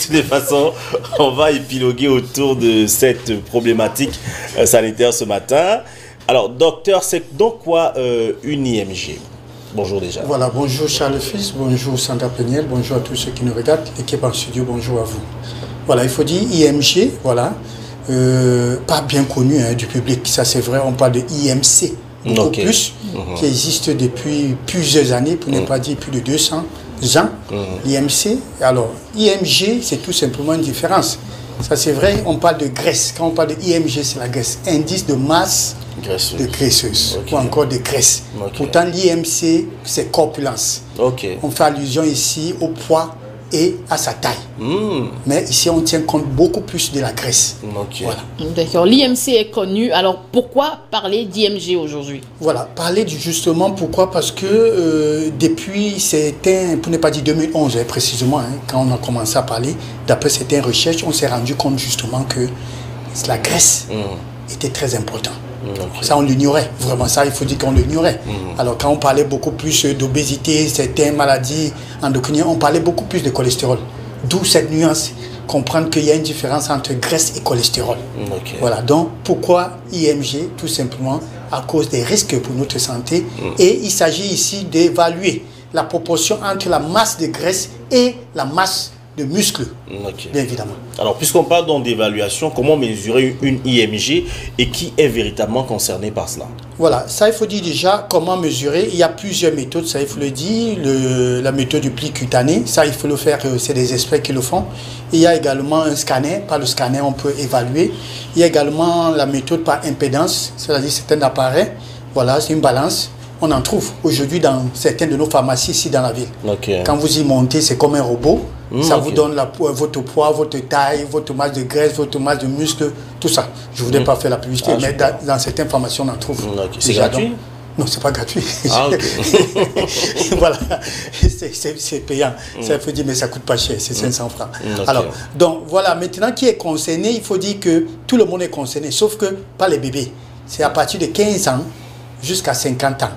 toutes les façons, on va épiloguer autour de cette problématique sanitaire ce matin. Alors, docteur, c'est donc quoi une IMG? Bonjour déjà. Voilà, bonjour Charles Fils, bonjour Sandra Peniel, bonjour à tous ceux qui nous regardent, l'équipe en studio, bonjour à vous. Voilà, il faut dire IMG, voilà, pas bien connu du public, ça c'est vrai, on parle de IMC, beaucoup plus, qui existe depuis plusieurs années, pour ne pas dire plus de 200 ans. L'IMC, alors IMG, c'est tout simplement une différence. Ça c'est vrai, on parle de graisse. Quand on parle de IMG, c'est la graisse. Indice de masse de graisseuse, ou encore de graisse. Pourtant, l'IMC, c'est corpulence. On fait allusion ici au poids et à sa taille. Mais ici, on tient compte beaucoup plus de la graisse. Voilà. D'accord. L'IMC est connu. Alors, pourquoi parler d'IMG aujourd'hui? Voilà. Parler justement, pourquoi? Parce que depuis, c'était, pour ne pas dire 2011 précisément, quand on a commencé à parler, d'après certaines recherches, on s'est rendu compte justement que la graisse était très importante. Ça, on l'ignorait. Vraiment, ça, il faut dire qu'on l'ignorait. Alors, quand on parlait beaucoup plus d'obésité, certaines maladies endocriniennes, on parlait beaucoup plus de cholestérol. D'où cette nuance, comprendre qu'il y a une différence entre graisse et cholestérol. Voilà, donc, pourquoi IMG? Tout simplement à cause des risques pour notre santé. Et il s'agit ici d'évaluer la proportion entre la masse de graisse et la masse de muscles, bien évidemment. Alors, puisqu'on parle donc d'évaluation, comment mesurer une IMG et qui est véritablement concerné par cela? Voilà, ça il faut dire déjà comment mesurer. Il y a plusieurs méthodes, ça il faut le dire. La méthode du pli cutané, ça il faut le faire, c'est des experts qui le font. Il y a également un scanner, par le scanner on peut évaluer. Il y a également la méthode par impédance, c'est-à-dire c'est un appareil, voilà, c'est une balance. On en trouve aujourd'hui dans certaines de nos pharmacies ici dans la ville. Quand vous y montez, c'est comme un robot. Ça vous donne votre poids, votre taille, votre masse de graisse, votre masse de muscle, tout ça. Je ne voudrais pas faire la publicité, mais dans certaines pharmacies, on en trouve. C'est gratuit? Non, c'est pas gratuit. Voilà, c'est payant. Ça veut dire, mais ça coûte pas cher, c'est 500 francs. Alors, donc voilà, maintenant qui est concerné, il faut dire que tout le monde est concerné, sauf que pas les bébés. C'est à partir de 15 ans jusqu'à 50 ans.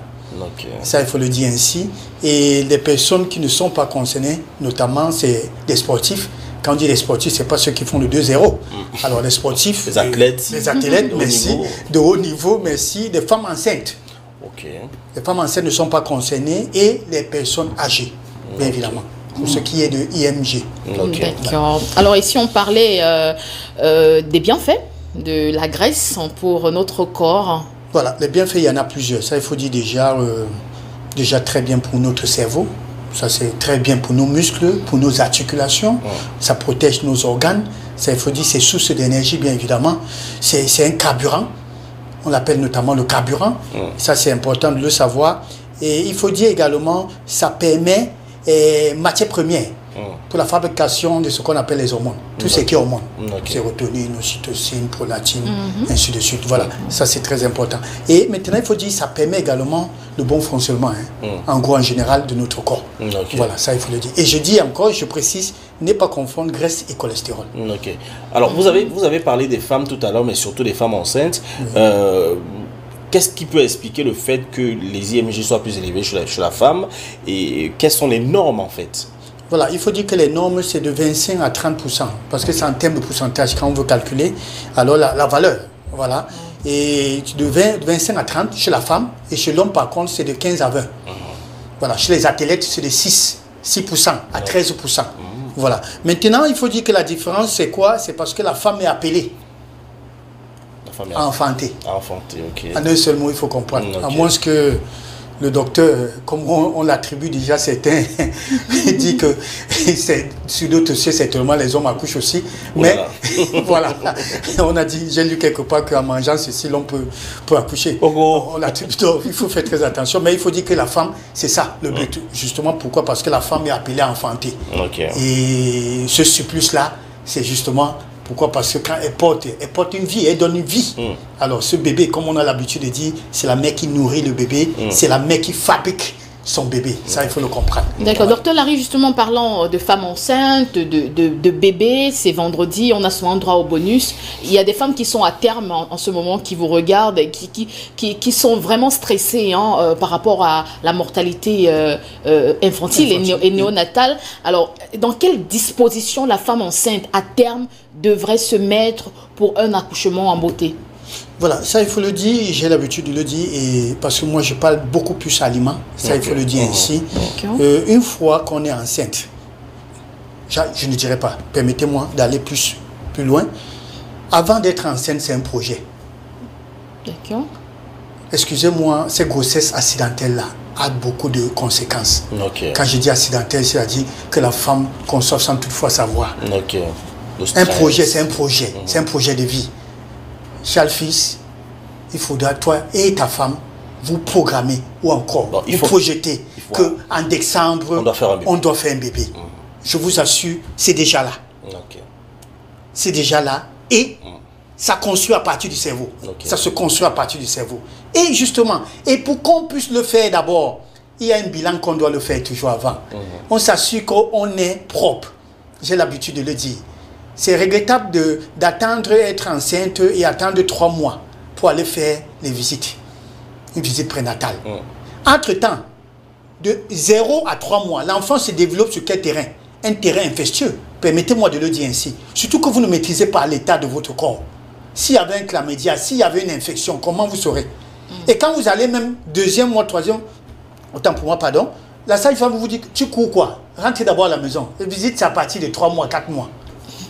Ça, il faut le dire ainsi. Et les personnes qui ne sont pas concernées, notamment, c'est des sportifs. Quand on dit les sportifs, ce n'est pas ceux qui font le 2-0. Alors, les sportifs, les athlètes, merci, de haut niveau, merci, des femmes enceintes. Les femmes enceintes ne sont pas concernées et les personnes âgées, bien évidemment, pour ce qui est de IMG. D'accord. Alors, ici, on parlait des bienfaits de la graisse pour notre corps. Voilà, les bienfaits, il y en a plusieurs. Ça, il faut dire déjà très bien pour notre cerveau. Ça, c'est très bien pour nos muscles, pour nos articulations. Ça protège nos organes. Ça, il faut dire, c'est source d'énergie, bien évidemment. C'est un carburant. On l'appelle notamment le carburant. Ça, c'est important de le savoir. Et il faut dire également, ça permet matière première pour la fabrication de ce qu'on appelle les hormones. Tout ce qui est hormones. Sérotonine, ocytocine, prolactine, ainsi de suite. Voilà, ça c'est très important. Et maintenant, il faut dire ça permet également le bon fonctionnement, en gros, en général, de notre corps. Voilà, ça il faut le dire. Et je dis encore, je précise, ne pas confondre graisse et cholestérol. Alors, vous avez parlé des femmes tout à l'heure, mais surtout des femmes enceintes. Qu'est-ce qui peut expliquer le fait que les IMG soient plus élevés chez la femme et quelles sont les normes en fait? Voilà, il faut dire que les normes, c'est de 25 à 30%, parce que c'est en termes de pourcentage, quand on veut calculer, alors la valeur, voilà. Et de 25 à 30 chez la femme, et chez l'homme, par contre, c'est de 15 à 20. Voilà, chez les athlètes, c'est de 6% à 13%. Voilà. Maintenant, il faut dire que la différence, c'est quoi? C'est parce que la femme est appelée à enfanter. En un seul mot, il faut comprendre. À moins que le docteur, comme on l'attribue déjà, certains, il dit que sur d'autres dossiers, certainement les hommes accouchent aussi. Mais voilà, on a dit, j'ai lu quelque part qu'en mangeant ceci, l'homme peut accoucher. On l'attribue, il faut faire très attention. Mais il faut dire que la femme, c'est ça le but. Justement, pourquoi? Parce que la femme est appelée à enfanter. Et ce surplus-là, c'est justement... Pourquoi? Parce que quand elle porte une vie, elle donne une vie. Alors ce bébé, comme on a l'habitude de dire, c'est la mère qui nourrit le bébé, c'est la mère qui fabrique son bébé. Ça, il faut le comprendre. D'accord. Docteur Larry, justement, parlant de femmes enceintes, de bébés, c'est vendredi, on a souvent droit au bonus. Il y a des femmes qui sont à terme en ce moment, qui vous regardent, et qui sont vraiment stressées par rapport à la mortalité infantile et néonatale. Alors, dans quelle disposition la femme enceinte à terme devrait se mettre pour un accouchement en beauté? Voilà, ça il faut le dire, j'ai l'habitude de le dire, et parce que moi je parle beaucoup plus aliments, ça il faut le dire ainsi. Une fois qu'on est enceinte, je ne dirais pas, permettez-moi d'aller plus loin. Avant d'être enceinte, c'est un projet. D'accord. Excusez-moi, ces grossesses accidentelles-là a beaucoup de conséquences. Quand je dis accidentelle, c'est-à-dire que la femme conçoit sans toutefois savoir. Un projet, c'est un projet, c'est un projet de vie. Cher fils, il faudra, toi et ta femme, vous programmer ou encore vous projeter qu'en décembre, on doit faire un bébé. Je vous assure, c'est déjà là. C'est déjà là et ça construit à partir du cerveau. Ça se construit à partir du cerveau. Et justement, et pour qu'on puisse le faire d'abord, il y a un bilan qu'on doit le faire toujours avant. On s'assure qu'on est propre. J'ai l'habitude de le dire. C'est regrettable d'attendre être enceinte et attendre 3 mois pour aller faire les visites. Une visite prénatale. Entre-temps, de 0 à 3 mois, l'enfant se développe sur quel terrain? Un terrain infectieux. Permettez-moi de le dire ainsi. Surtout que vous ne maîtrisez pas l'état de votre corps. S'il y avait un chlamydia, s'il y avait une infection, comment vous saurez? Et quand vous allez même 2e mois, 3e, autant pour moi, pardon, la sage-femme vous dit, tu cours quoi? Rentrez d'abord à la maison. Les visites, c'est à partir de 3 mois, 4 mois.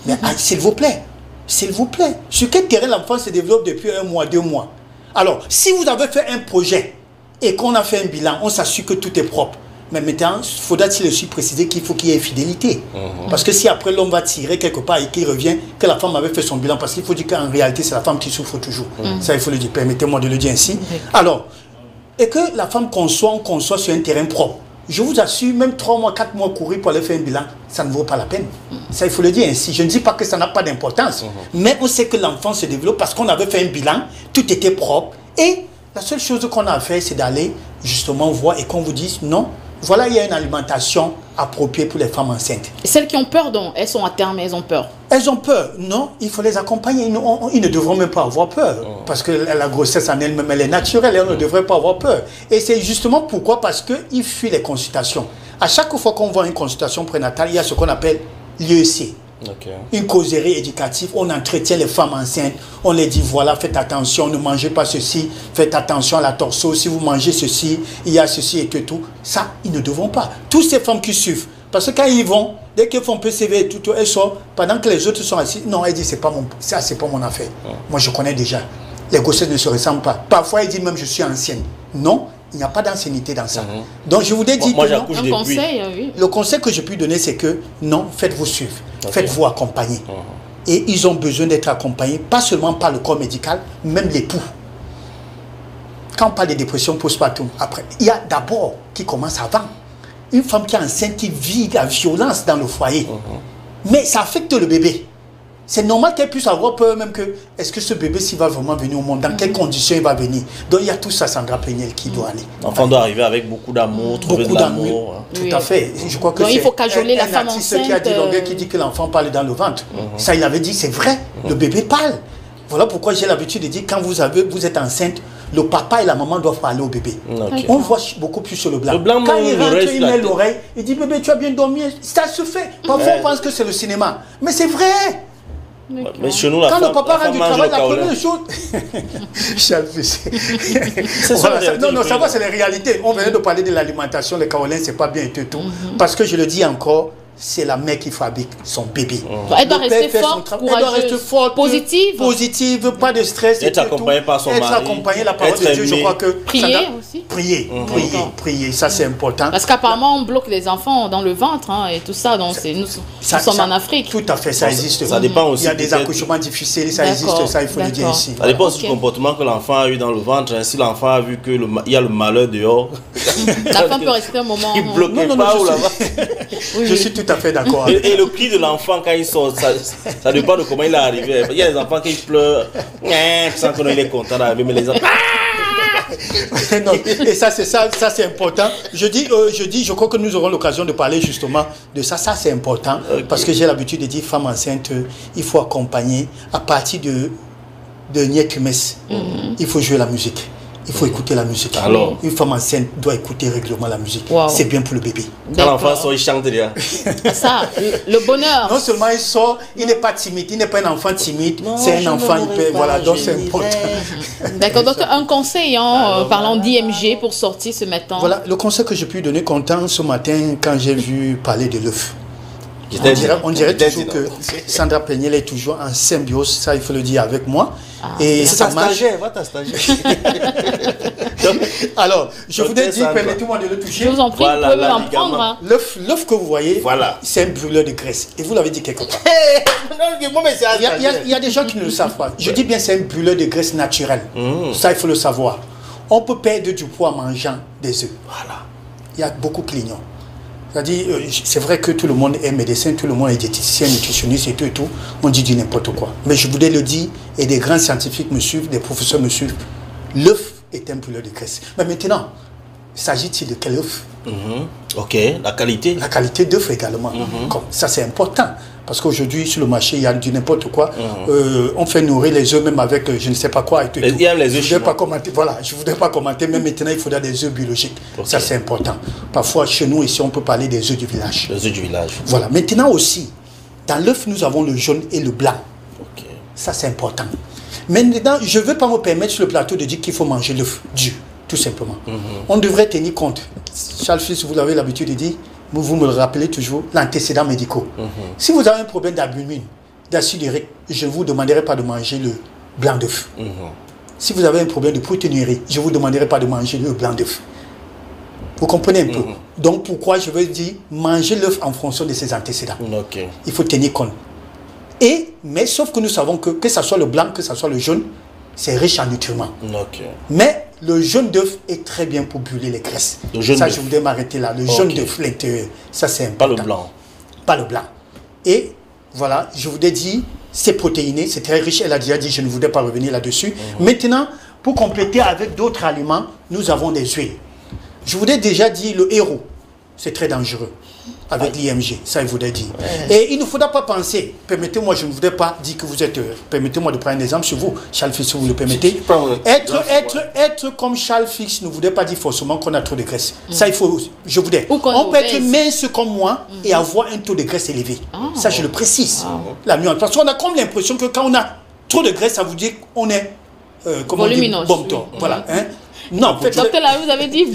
Mais s'il vous plaît, sur quel terrain l'enfant se développe depuis 1 mois, 2 mois? Alors, si vous avez fait un projet et qu'on a fait un bilan, on s'assure que tout est propre. Mais maintenant, il faudra-t-il aussi préciser qu'il faut qu'il y ait fidélité. Parce que si après l'homme va tirer quelque part et qu'il revient, que la femme avait fait son bilan, parce qu'il faut dire qu'en réalité, c'est la femme qui souffre toujours. Ça, il faut le dire. Permettez-moi de le dire ainsi. Alors, et que la femme on conçoit sur un terrain propre. Je vous assure, même 3 mois, 4 mois courir pour aller faire un bilan, ça ne vaut pas la peine. Ça, il faut le dire ainsi. Je ne dis pas que ça n'a pas d'importance. Mais on sait que l'enfant se développe parce qu'on avait fait un bilan, tout était propre. Et la seule chose qu'on a à faire, c'est d'aller justement voir et qu'on vous dise non, voilà, il y a une alimentation appropriée pour les femmes enceintes. Et celles qui ont peur, donc, elles sont à terme, elles ont peur. Elles ont peur. Non, il faut les accompagner. Ils ne devront même pas avoir peur. Parce que la grossesse en elle-même, elle est naturelle. Elles ne devraient pas avoir peur. Et c'est justement pourquoi, parce qu'ils fuient les consultations. À chaque fois qu'on voit une consultation prénatale, il y a ce qu'on appelle l'IEC. Une causerie éducative, on entretient les femmes enceintes, on les dit voilà, faites attention, ne mangez pas ceci, faites attention à la torso, si vous mangez ceci, il y a ceci et que tout. Ça, ils ne devront pas. Toutes ces femmes qui suivent, parce que quand ils vont, dès qu'ils font PCV et tout, elles sortent, pendant que les autres sont assis, non, elles disent ça c'est pas mon affaire. Moi je connais déjà. Les grossesses ne se ressemblent pas. Parfois elles disent même je suis ancienne. Non, il n'y a pas d'ancienneté dans ça. Donc je vous ai dit moi, que non, oui. Le conseil que je puis donner, c'est que non, faites-vous suivre, faites-vous accompagner. Et ils ont besoin d'être accompagnés, pas seulement par le corps médical, même l'époux. Quand on parle de dépression postpartum, après, il y a d'abord qui commence avant. Une femme qui est enceinte, qui vit la violence dans le foyer. Mais ça affecte le bébé. C'est normal qu'elle puisse avoir peur même que, est-ce que ce bébé, s'il va vraiment venir au monde, dans quelles conditions il va venir? Donc il y a tout ça, Sandra Pléniel, qui doit aller. L'enfant doit arriver avec beaucoup d'amour, trouver de l'amour. Tout à fait. Je crois que il faut cajoler la femme enceinte. Qui a dit l'anglais qui dit que l'enfant parle dans le ventre. Ça, il avait dit, c'est vrai, le bébé parle. Voilà pourquoi j'ai l'habitude de dire, quand vous êtes enceinte, le papa et la maman doivent parler au bébé. On voit beaucoup plus sur le blanc. Quand il rentre, il met l'oreille, il dit, bébé, tu as bien dormi. Ça se fait. Parfois, on pense que c'est le cinéma. Mais c'est vrai. Mais chez nous, quand le papa rentre du travail, la première chose. Non, ça va, c'est la réalité. On venait de parler de l'alimentation, les kaolins, c'est pas bien et tout. Parce que je le dis encore, c'est la mère qui fabrique son bébé. Elle doit rester forte, courageuse, positive, pas de stress. Être accompagnée par son mari. Être accompagnée, la parole de Dieu, je crois que... Prier aussi. Prier, ça c'est important. Parce qu'apparemment, on bloque les enfants dans le ventre et tout ça, donc nous sommes en Afrique. Tout à fait, ça existe. Ça dépend aussi. Il y a des accouchements difficiles, ça existe, ça il faut le dire ici. Ça dépend aussi du comportement que l'enfant a eu dans le ventre. Si l'enfant a vu qu'il y a le malheur dehors... La femme peut rester un moment... Il ne bloquait pas ou là-bas. Je suis tout à fait d'accord. Et le cri de l'enfant quand il sort, ça dépend de comment il est arrivé. Il y a des enfants qui pleurent, sans qu'on est content d'arriver, mais les enfants... Non, et ça c'est important. Je crois que nous aurons l'occasion de parler justement de ça. Ça c'est important parce que j'ai l'habitude de dire femme enceinte, il faut accompagner à partir de Nietmès. Il faut jouer la musique. Il faut écouter la musique. Alors, une femme enceinte doit écouter régulièrement la musique. C'est bien pour le bébé. Quand l'enfant sort, il chante déjà. Ça, le bonheur. Non seulement il sort, il n'est pas timide, il n'est pas un enfant timide, c'est un enfant hyper. Voilà, donc c'est important. D'accord, donc un conseil parlant d'IMG pour sortir ce matin. Voilà, le conseil que j'ai pu donner content ce matin quand j'ai vu parler de l'œuf. On dirait toujours que Sandra Peignel est toujours en symbiose, ça il faut le dire avec moi. Et c'est ta stagiaire, va ta stagiaire. Alors, je voudrais dire, permettez-moi de le toucher. Je vous en prie, voilà, vous pouvez en prendre. Hein. L'œuf que vous voyez, voilà. C'est un brûleur de graisse. Et vous l'avez dit quelque part. Il y a des gens qui ne le savent pas. Je dis bien c'est un brûleur de graisse naturel. Ça, il faut le savoir. On peut perdre du poids en mangeant des œufs. Voilà. Il y a beaucoup de clignons. C'est-à-dire, c'est vrai que tout le monde est médecin, tout le monde est diététicien, nutritionniste et tout. On dit du n'importe quoi. Mais je voudrais le dire, et des grands scientifiques me suivent, des professeurs me suivent. L'œuf est un brûleur de graisse. Mais maintenant, s'agit-il de quel œuf? Ok, la qualité. La qualité d'œuf également. Comme ça, c'est important. Parce qu'aujourd'hui, sur le marché, il y a du n'importe quoi. On fait nourrir les œufs même avec je ne sais pas quoi. Et tout, il y a les œufs je ne voudrais pas commenter. Voilà, je ne voudrais pas commenter. Mais maintenant, il faudra des œufs biologiques. Ça, c'est important. Parfois, chez nous, ici, on peut parler des œufs du village. Les œufs du village. Voilà. Maintenant aussi, dans l'œuf, nous avons le jaune et le blanc. Ça, c'est important. Maintenant, je ne veux pas me permettre sur le plateau de dire qu'il faut manger l'œuf dur, tout simplement. On devrait tenir compte. Charles Fils, vous avez l'habitude de dire, vous me le rappelez toujours, l'antécédent médicaux. Si vous avez un problème d'albumine, d'acide urique, je ne vous demanderai pas de manger le blanc d'œuf. Si vous avez un problème de protéinurie, je ne vous demanderai pas de manger le blanc d'œuf. Vous comprenez un peu? Donc pourquoi je veux dire manger l'œuf en fonction de ses antécédents. Il faut tenir compte. Mais sauf que nous savons que ce soit le blanc, que ce soit le jaune, c'est riche en nutriments. Mais le jaune d'œuf est très bien pour brûler les graisses. Ça, je voudrais m'arrêter là. Le jaune d'œuf, l'intérieur, ça c'est important. Pas le blanc. Pas le blanc. Et voilà, je voudrais dire, c'est protéiné, c'est très riche. Elle a déjà dit, je ne voudrais pas revenir là-dessus. Maintenant, pour compléter avec d'autres aliments, nous avons des huiles. Je voudrais déjà dire le héros. C'est très dangereux avec l'IMG, ça il voudrait dire. Et il ne faudra pas penser, permettez-moi, je ne voudrais pas dire que vous êtes, permettez-moi de prendre un exemple sur vous, Charles Fix, si vous le permettez. Être comme Charles Fix ne voudrait pas dire forcément qu'on a trop de graisse. Ça il faut, je voudrais. On peut être mince comme moi et avoir un taux de graisse élevé. Ça je le précise. La nuance. Parce qu'on a comme l'impression que quand on a trop de graisse, ça vous dit qu'on est volumineux. Voilà. Non, docteur, là, vous avez dit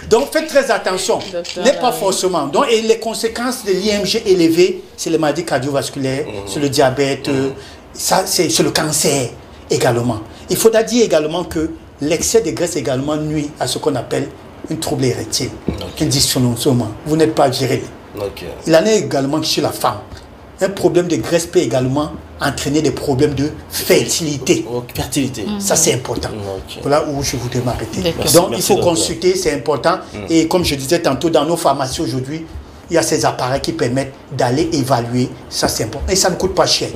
donc faites très attention. N'est pas forcément. Donc, et les conséquences de l'IMG élevé, c'est les maladies cardiovasculaires, c'est le diabète, ça c'est le cancer également. Il faudra dire également que l'excès de graisse également nuit à ce qu'on appelle un trouble érectile, un dysfonctionnement. Vous n'êtes pas viril. Il en est également chez la femme. Un problème de graisse peut également entraîner des problèmes de fertilité. Ça, c'est important. Voilà où je voudrais m'arrêter. Donc, il faut consulter, c'est important. Et comme je disais tantôt, dans nos pharmacies aujourd'hui, il y a ces appareils qui permettent d'aller évaluer. Ça, c'est important. Et ça ne coûte pas cher.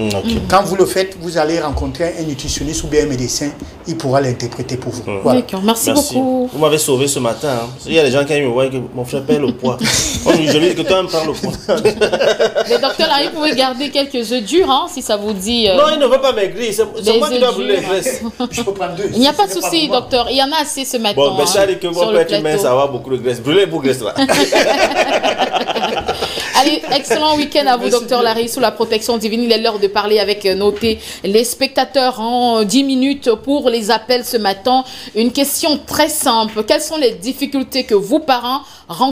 Quand vous le faites, vous allez rencontrer un nutritionniste ou bien un médecin. Il pourra l'interpréter pour vous. Voilà. D'accord, merci beaucoup. Vous m'avez sauvé ce matin. Hein. Il y a des gens qui me voient que mon frère perd le poids. Je dis que toi, me parle le poids. Le docteur Larry, vous pouvez garder quelques œufs durs, hein, si ça vous dit. Non, il ne veut pas maigrir. C'est moi qui dois brûler les graisses. Je peux prendre deux. Il n'y a pas de souci, docteur. Il y en a assez ce matin. Bon, mais ça dit que mon père, tu mets, ça va beaucoup de graisse. Brûlez vos graisses là. Allez, excellent week-end à vous, docteur Larry, sous la protection divine. Il est l'heure de parler avec nos téléspectateurs en 10 minutes pour les appels ce matin. Une question très simple. Quelles sont les difficultés que vous, parents, rencontrez